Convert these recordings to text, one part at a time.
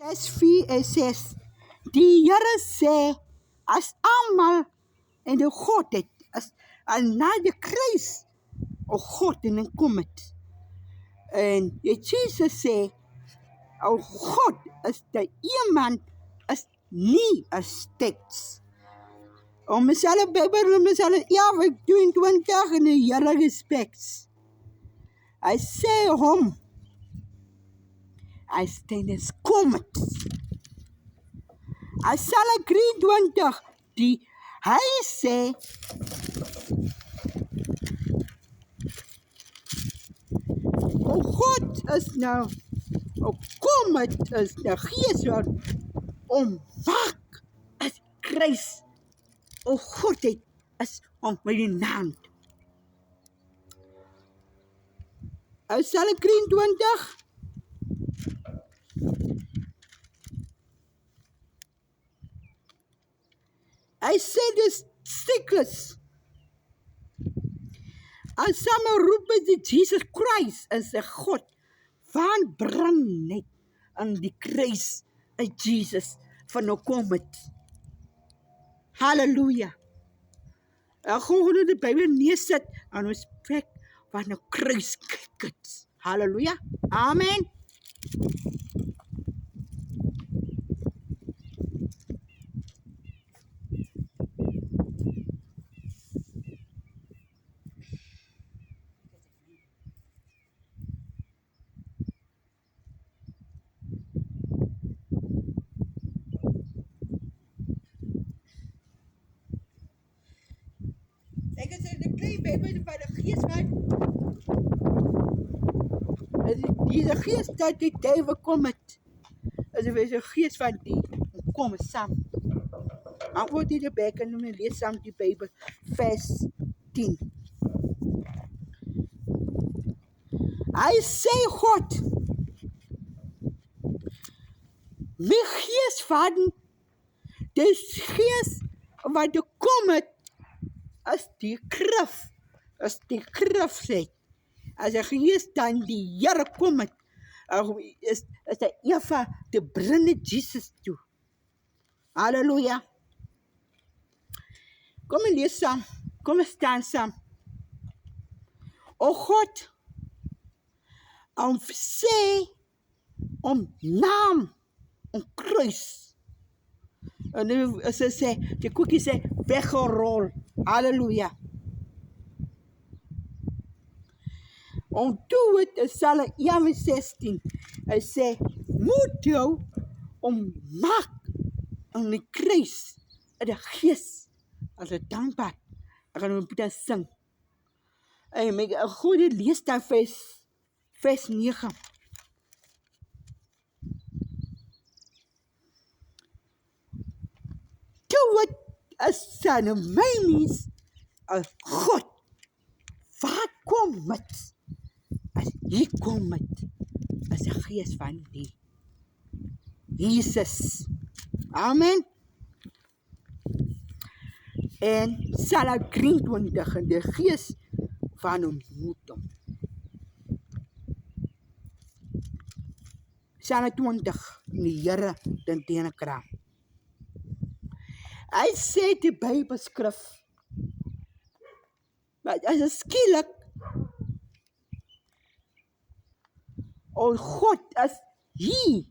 Vers 4 en 6. Die Here sê, as almal in die godheid, as na die kruis, God en dan kom het. En Jesus sê, God is die iemand, is nie een steeds. Myself Bijbel, myself 22 in die Here respects. Hy sê hom, hy steeds kom het. Psalm 23, hy sê, God is nou, kom het is die gees wat ommaak is kruis. Godheid is om my die naam. Psalm 23, hy sê dis stikless. As samen roepen die Jesus Christ is die God van bring net aan die kruis uit Jesus van nou kom het. Halleluja. Ek gaan die Bybel neersit aan ons plek van nou kruis kyk het. Halleluja. Amen. Ek sê die klein Bybel van die gees van die gees dat die duivel kom het. As die gees van die kom saam. Ek word die bek en lees saam die Bybel vers 10. Hy sê God, my gees van die gees wat die kom het, as die krif sê, as die gees dan die Here kom het, is die Eva te bring Jesus toe. Halleluja. Kom en lees saam, kom en staan saam. O God, om sê, om naam, om kruis. En as hy sê, die koekie sê, weggerol. Halleluja. Om toe het Psalm 16, hy sê, moet jou ommaak in die kruis, in die gees, as het dankbaar. Ek gaan hom dit sing. En ek goeie lees daar vers 9. Toe het is zijn mens als God. Waar kom het? Als hier kom het. Als de geest van die Jesus. Amen. En Psalm 23 in de geest van ontmoeting. Psalm 20 in die Here den tenekraam. Hy sê die Bybelskrif, maar as het skielik, God is hier,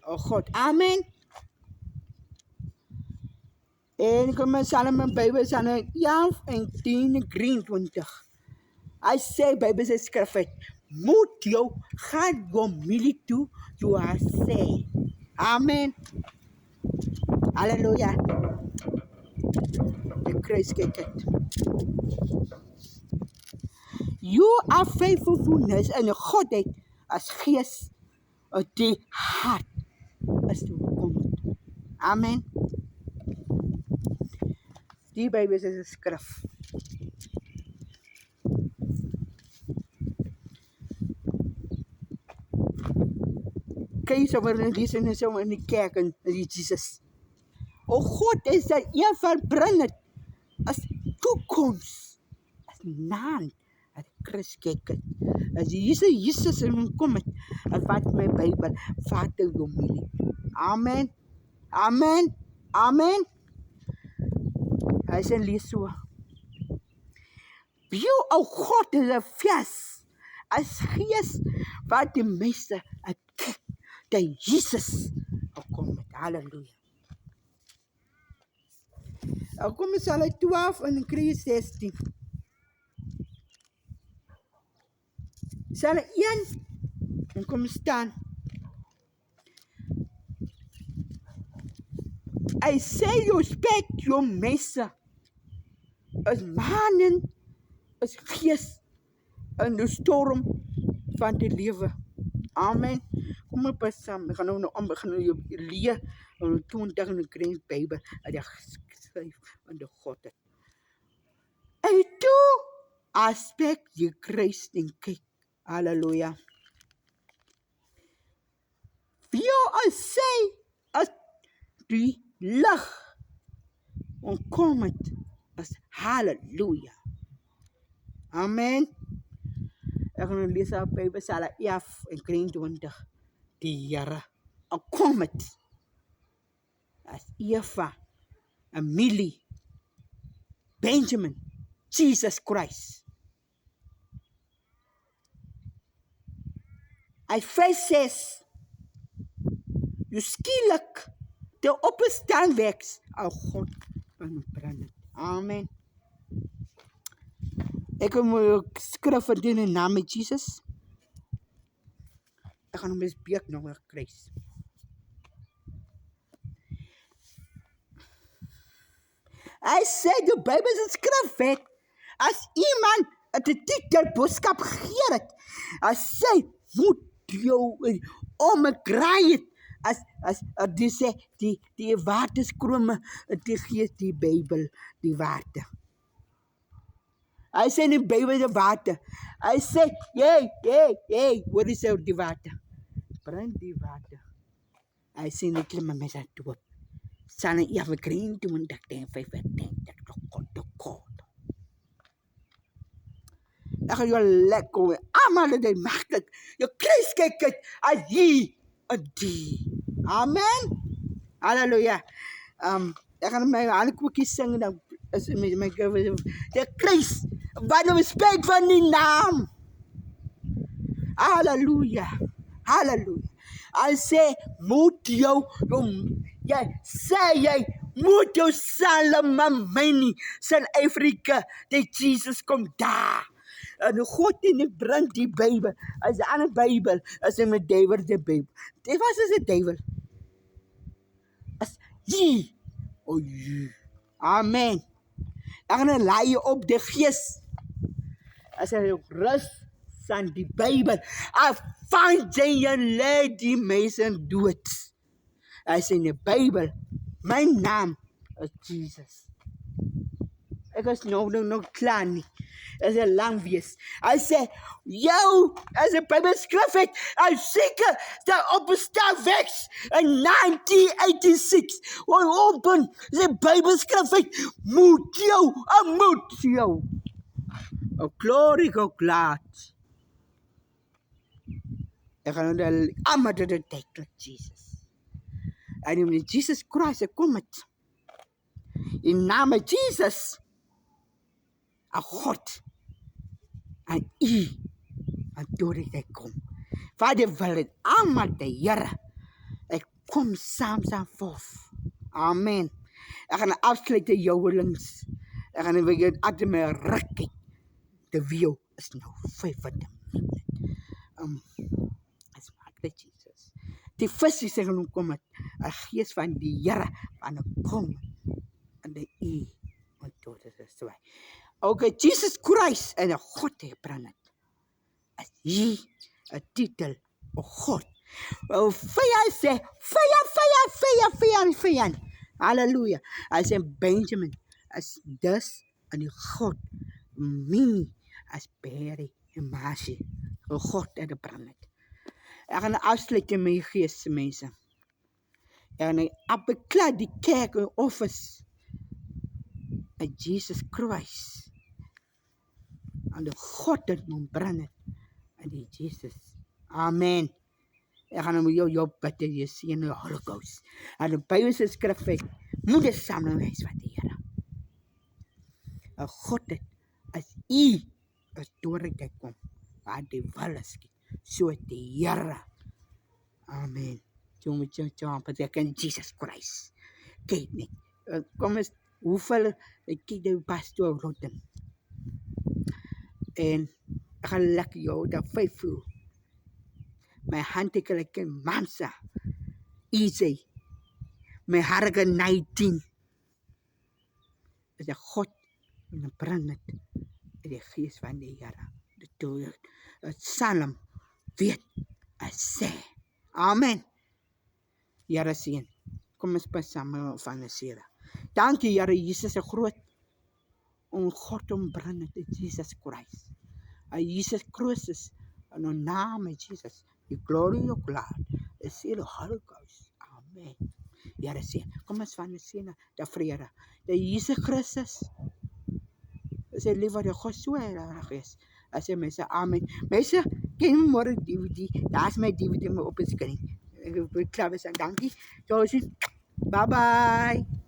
God, amen. En kom my Psalm in Bybel, Psalm 11 en 10 en 23. Hy sê Bybelskrif het, moet jou gaan gomili toe, toe hy sê, amen. Halleluja. Die kruis kyk het. You are faithfulness in Godheid as gees uit die hart is toegekom. Amen. Die Bybel is 'n skrif. Kyk so wanneer lees en so in die kerk en die Jesus. O God is dat een verbring het as toekoms, as naam, as Christus kyk het. As Jesus in my kom het, en vat my Bybel, vat jou milie. Amen. Amen. Amen. Hy sê lees so. Jou ou God is 'n vers, as gees wat die meeste het kyk, dat Jesus kom met. Halleluja. Nou kom ons al 12 en kry 16. Sal 1 en kom staan. I say you respect your meester as manen, as gees in die storm van die lewe. Amen. Kom op saam, ek gaan nou begin leer en 20 in die Kring Bybel uit die geskryf van die God het. I do aspect die Christ in kyk. Halleluja. Wie as sê as die lig onkom het as halleluja. Amen. Ek gaan lees op Bybel Psalm 11 en 23. Die Here kom het as Eva, Amelie, Benjamin, Jesus Christ. Hy sê, jy skielik de opstaan weks, al God van brand. Amen. Ek moet skryf in die naam van Jesus. Ek gaan hom eens beek nog een kruis. Hy sê die Bybel se skrif het, as iemand het die boodskap gegee het, as sy moet jou omgedraai het, as die sê, die waterskrome, die gees die Bybel, die water. Hy sê in die Bybel die water. Hy sê, hey, wat is die water? Brand die water. Hy sê nie klim met sy doop. Sane even green doen dat den 25 dat God. Ek gaan jou lekker, allemaal dit maklik. Jou Christus kyk het, as jy, die. Amen. Halleluja. Ek gaan my handkoekie sing, dan is my die Christus, wat nou spreek van die naam. Halleluja. Halleluja. Hy sê, moet jou moet jou Salamamini, Suid-Afrika, dat Jesus kom daar. En God in die bring die Bybel, as die ander Bybel, as in my duivel die Bybel. Dit was as die duivel. As jy, jy. Amen. Ek gaan laai op die gees. As hy rus van die Bybel, van jy lê die mense dood. Hy sê in die Bybel, my naam is Jesus. Ek is nog klaar nie. Is 'n lang wees. Hy sê, jou, as die Bybel skryf het, hy seker dat opstaan weks in 1986. Open, die Bybel skryf het, moet jou. Oh, glory, oh, glad. Ek gaan nou allemaal door de tijd met Jesus. En in Jesus Christ, kom het. In naam van Jesus, aan God, aan u, en door het kom. Vader wil het allemaal de Heere. Ek kom saam voort. Amen. Ek gaan afsluiten jouwelings. Ek gaan weer jou uit my rukkie. De wiel is nou 25 minuten. Met Jesus. Die visie sê genoem kom het, 'n gees van die Here van kom en die u want tot dit is so. Okay, Jesus Christ en 'n God het brand het. As jy 'n titel o God. Wel vyand sê, vyand. Halleluja. Hy sê Benjamin as dus aan die God mini as Barry en Masie. O God het brand het. Ek gaan afsluit in my gees, mense. En ek beklaar die kerk en office. En Jesus Christ. aan die God het moet brand het, en die Jesus. Amen. Ek gaan met jou bid en jy sien die Holocaust. En die Bybelse skrif sê, moeder saam wees van die Here. En God het, as u as doorheid kom, waar die wille skiet, so het die Here. Amen. Jy moet jou beteken Jesus Christ. Kyk net, kom eens, hoeveel, ek kyk die pastoor Rotten. En ek gaan lekker jou, dat 5 uur. My hand ek lekker mansa, easy. My harige 19. Is die God, en die brand het, in die geest van die Here. Het Psalm weet, en sê. Amen. Here seën. Kom ons bid saam van die Here. Dankie Here Jesus is groot. Om God om brand het, Jesus Christ. En Jesus Christus, in die naam van Jesus, die glory of God, is hier die Holocaust. Amen. Here seën. Kom ons van die Here, die vrede. Die Jesus Christus, is die liefde die God so erg is. As jy mense, amen. Mense, ken môre DVD, daar is my DVD op die skerm. Ek wil klaar wees, dankie. Bye bye.